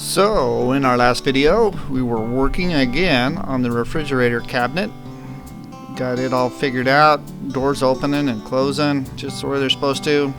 So in our last video we were working again on the refrigerator cabinet. Got it all figured out, doors opening and closing just where they're supposed to.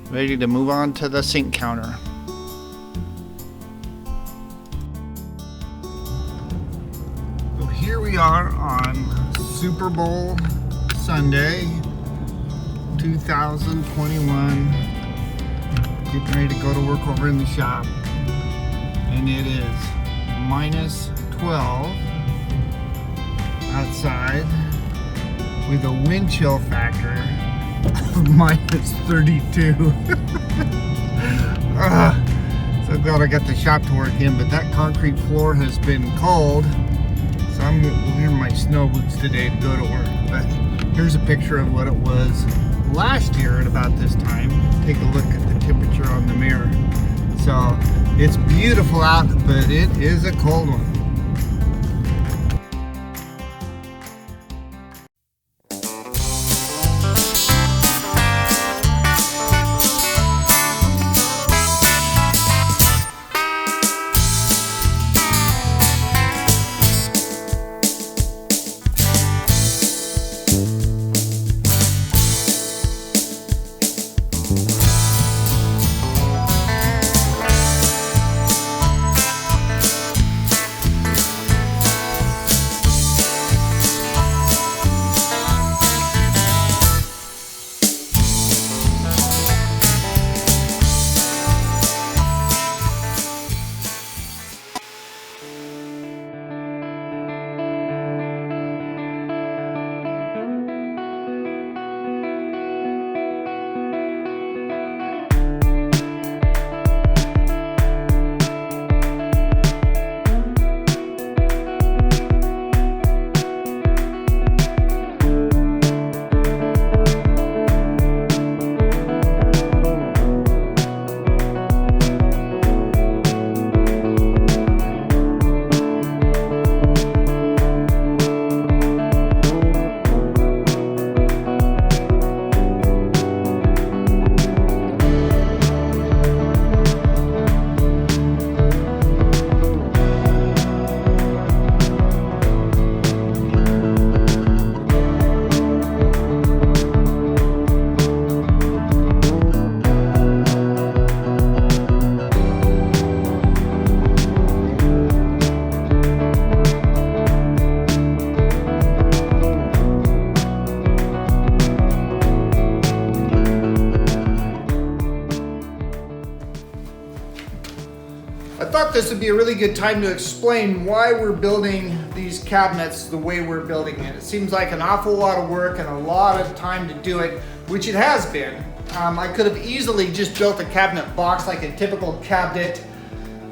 Ready to move on to the sink counter. So here we are on Super Bowl Sunday 2021, getting ready to go to work over in the shop. And it is -12 outside with a wind chill factor of -32. So glad I got the shop to work in, but that concrete floor has been cold, so I'm wearing my snow boots today to go to work. But here's a picture of what it was last year at about this time. Take a look at the temperature on the mirror. So it's beautiful out, but it is a cold one. I thought this would be a really good time to explain why we're building these cabinets the way we're building it. It seems like an awful lot of work and a lot of time to do it, which it has been. I could have easily just built a cabinet box like a typical cabinet,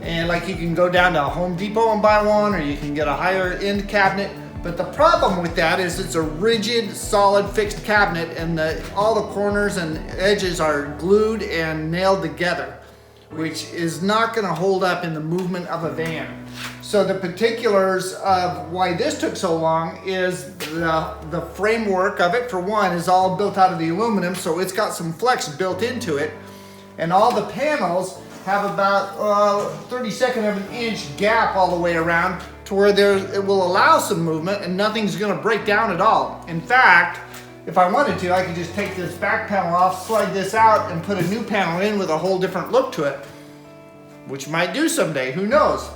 and like you can go down to Home Depot and buy one, or you can get a higher end cabinet. But the problem with that is it's a rigid, solid, fixed cabinet, and all the corners and edges are glued and nailed together, which is not going to hold up in the movement of a van. So the particulars of why this took so long is the framework of it, for one, is all built out of the aluminum, so it's got some flex built into it. And all the panels have about 32nd of an inch gap all the way around to where it will allow some movement and nothing's going to break down at all. In fact, if I wanted to, I could just take this back panel off, slide this out, and put a new panel in with a whole different look to it, which might do someday, who knows.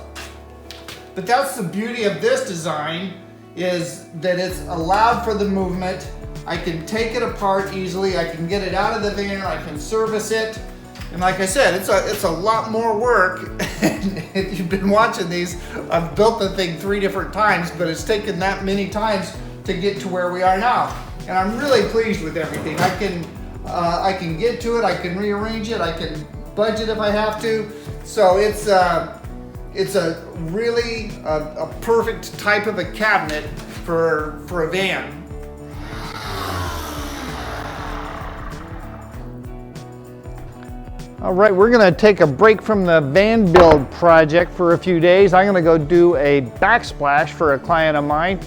But that's the beauty of this design, is that it's allowed for the movement. I can take it apart easily, I can get it out of the van, I can service it. And like I said, it's a lot more work. If you've been watching these, I've built the thing 3 different times, but it's taken that many times to get to where we are now. And I'm really pleased with everything. I can get to it, I can rearrange it, I can budget if I have to. So it's a really a perfect type of a cabinet for a van. All right, we're gonna take a break from the Vanbuilder project for a few days. I'm gonna go do a backsplash for a client of mine.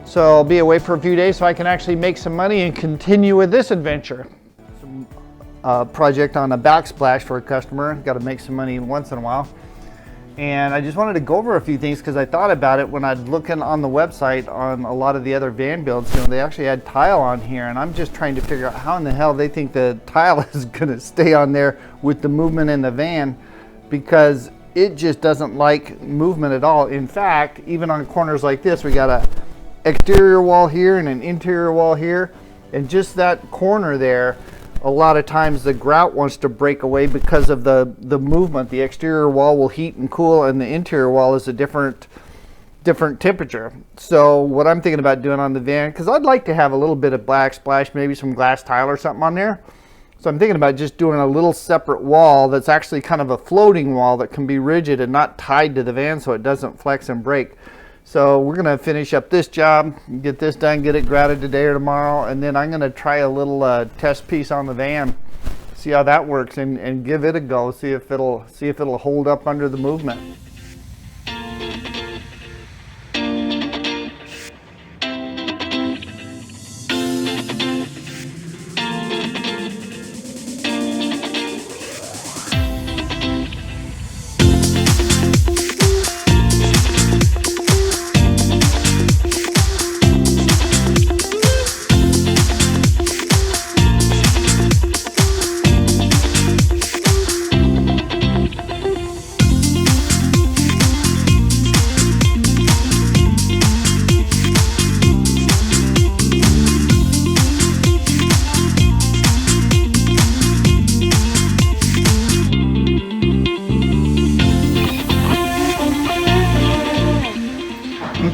So I'll be away for a few days so I can actually make some money and continue with this adventure. Project on a backsplash for a customer. Got to make some money once in a while. And I just wanted to go over a few things because I thought about it when I'd looking on the website on a lot of the other van builds. You know, they actually had tile on here, and I'm just trying to figure out how in the hell they think the tile is going to stay on there with the movement in the van, because it just doesn't like movement at all. In fact, even on corners like this, we got a exterior wall here and an interior wall here, and just that corner there, a lot of times the grout wants to break away because of the movement. The exterior wall will heat and cool, and the interior wall is a different temperature. So what I'm thinking about doing on the van, because I'd like to have a little bit of black splash, maybe some glass tile or something on there. So I'm thinking about just doing a little separate wall that's actually kind of a floating wall that can be rigid and not tied to the van so it doesn't flex and break. So we're gonna finish up this job, get this done, get it grouted today or tomorrow, and then I'm gonna try a little test piece on the van, see how that works, and give it a go, see if it'll hold up under the movement.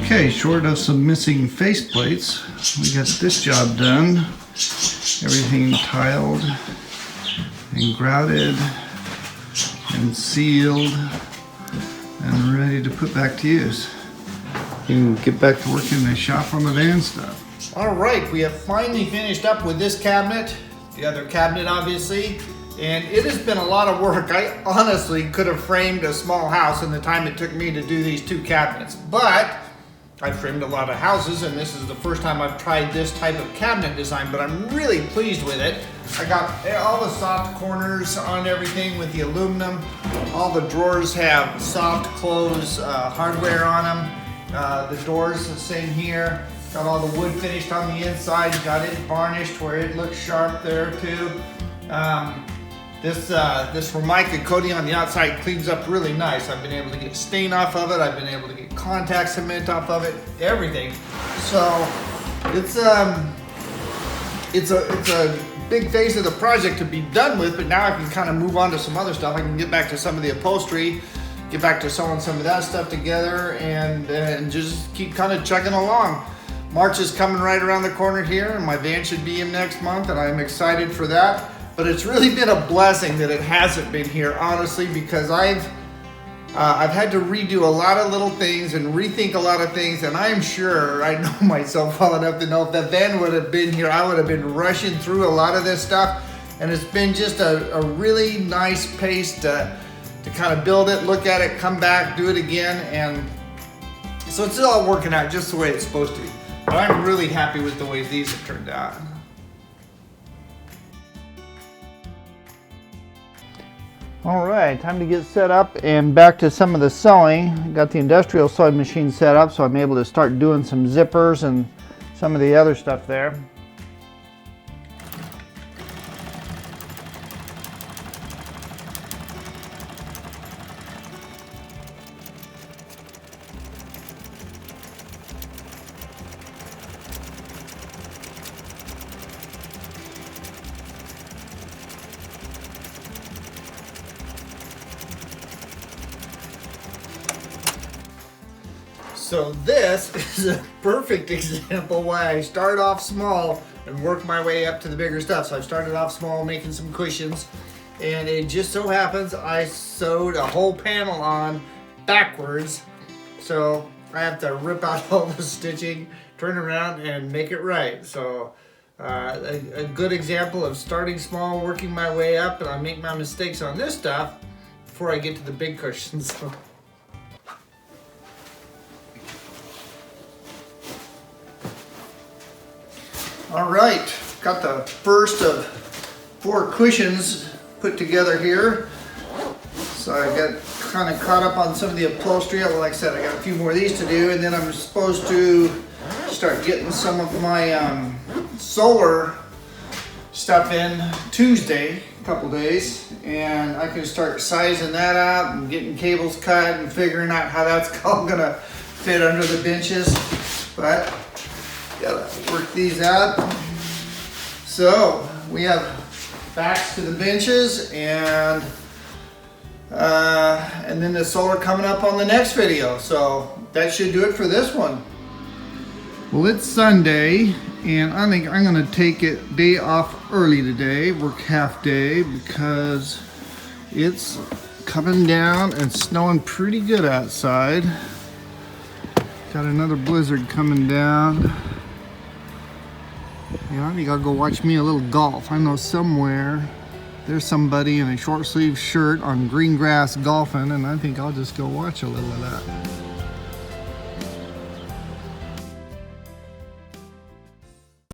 Okay, short of some missing faceplates, we got this job done. Everything tiled and grouted and sealed and ready to put back to use. You can get back to working in the shop on the van stuff. All right, we have finally finished up with this cabinet, the other cabinet obviously, and it has been a lot of work. I honestly could have framed a small house in the time it took me to do these two cabinets, but I've framed a lot of houses, and this is the first time I've tried this type of cabinet design, but I'm really pleased with it. I got all the soft corners on everything with the aluminum. All the drawers have soft close hardware on them. The doors the same here. Got all the wood finished on the inside. Got it varnished where it looks sharp there too. This Formica coating on the outside cleans up really nice. I've been able to get stain off of it. I've been able to get contact cement off of it. Everything. So it's a big phase of the project to be done with. But now I can kind of move on to some other stuff. I can get back to some of the upholstery, get back to sewing some of that stuff together, and just keep kind of chugging along. March is coming right around the corner here, and my van should be in next month, and I'm excited for that. But it's really been a blessing that it hasn't been here, honestly, because I've had to redo a lot of little things and rethink a lot of things, and I'm sure I know myself well enough to know if that van would have been here, I would have been rushing through a lot of this stuff. And it's been just a really nice pace to kind of build it, look at it, come back, do it again, and so it's all working out just the way it's supposed to be. But I'm really happy with the way these have turned out. All right, time to get set up and back to some of the sewing. Got the industrial sewing machine set up, so I'm able to start doing some zippers and some of the other stuff there. So this is a perfect example why I start off small and work my way up to the bigger stuff. So I started off small making some cushions, and it just so happens I sewed a whole panel on backwards. So I have to rip out all the stitching, turn around and make it right. So a good example of starting small, working my way up, and I make my mistakes on this stuff before I get to the big cushions. All right, got the first of 4 cushions put together here. So I got kind of caught up on some of the upholstery. Like I said, I got a few more of these to do, and then I'm supposed to start getting some of my solar stuff in Tuesday, a couple days, and I can start sizing that out and getting cables cut and figuring out how that's all gonna fit under the benches. But gotta work these out. So we have backs to the benches, and then the solar coming up on the next video. So that should do it for this one. Well, it's Sunday, and I think I'm gonna take a day off early today, work half day, because it's coming down and snowing pretty good outside. Got another blizzard coming down. Yeah, I think I'll go watch me a little golf. I know somewhere there's somebody in a short sleeve shirt on green grass golfing, and I think I'll just go watch a little of that.